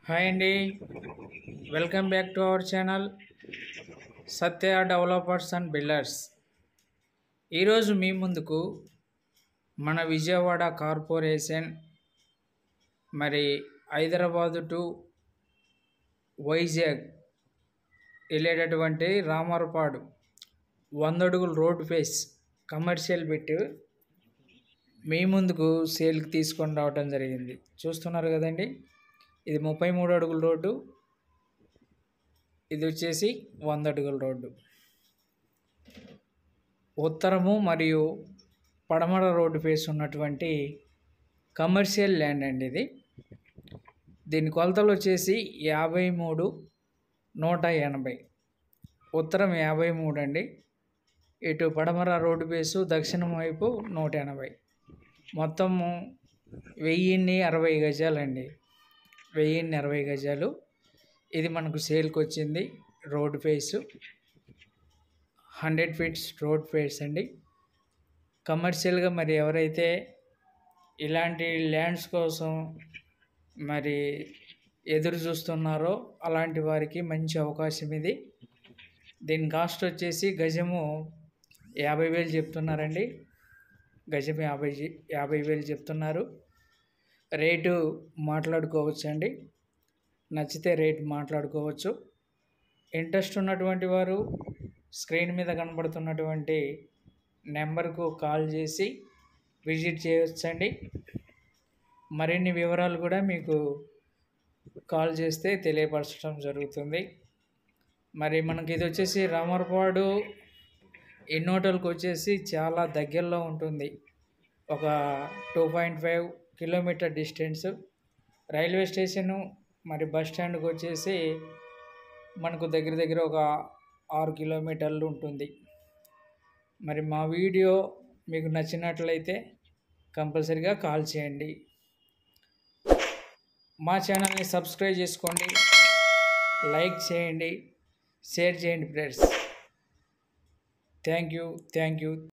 Hi అండి, welcome back to our channel Satya developers and builders. ఈరోజు మీ ముందుకు మన విజయవాడ కార్పొరేషన్ మరి హైదరాబాదు టు వైజాగ్ వెళ్ళేటటువంటి రామర్పాడు 100 అడుగుల రోడ్ ఫేస్ కమర్షియల్ బిట్ మీ ముందుకు సేల్కి తీసుకొని రావడం జరిగింది. చూస్తున్నారు కదండి, ఇది 33 అడుగుల రోడ్డు, ఇది వచ్చేసి 100 అడుగుల రోడ్డు. ఉత్తరము మరియు పడమర రోడ్డు ఫేస్ ఉన్నటువంటి కమర్షియల్ ల్యాండ్ అండి ఇది. దీని కొలతలు వచ్చేసి 53/180. ఉత్తరం 53 అండి, ఇటు పడమర రోడ్డు ఫేసు దక్షిణం వైపు 180. మొత్తము 1060 గజాలండి, 1060 గజాలు. ఇది మనకు సేల్కి వచ్చింది. Road face 100 feets road face అండి. కమర్షియల్గా మరి ఎవరైతే ఇలాంటి ల్యాండ్స్ కోసం మరి ఎదురు చూస్తున్నారో అలాంటి వారికి మంచి అవకాశం ఇది. దీని కాస్ట్ వచ్చేసి గజము 50,000 చెప్తున్నారండి. గజం 50,000 చెప్తున్నారు. రేటు మాట్లాడుకోవచ్చు అండి, నచ్చితే రేట్ మాట్లాడుకోవచ్చు. ఇంట్రెస్ట్ ఉన్నటువంటి వారు స్క్రీన్ మీద కనబడుతున్నటువంటి నెంబర్కు కాల్ చేసి విజిట్ చేయవచ్చండి. మరిన్ని వివరాలు కూడా మీకు కాల్ చేస్తే తెలియపరచడం జరుగుతుంది. మరి మనకి ఇది వచ్చేసి రామర్పాడు ఇన్నోటల్కి వచ్చేసి చాలా దగ్గరలో ఉంటుంది. ఒక 2.5 కిలోమీటర్ డిస్టెన్స్. రైల్వే స్టేషను మరి బస్ స్టాండ్కి వచ్చేసి మనకు దగ్గర ఒక 6 కిలోమీటర్లు ఉంటుంది. మరి మా వీడియో మీకు నచ్చినట్లయితే కంపల్సరీగా కాల్ చేయండి. మా ఛానల్ని సబ్స్క్రైబ్ చేసుకోండి, లైక్ చేయండి, షేర్ చేయండి ఫ్రెండ్స్. Thank you.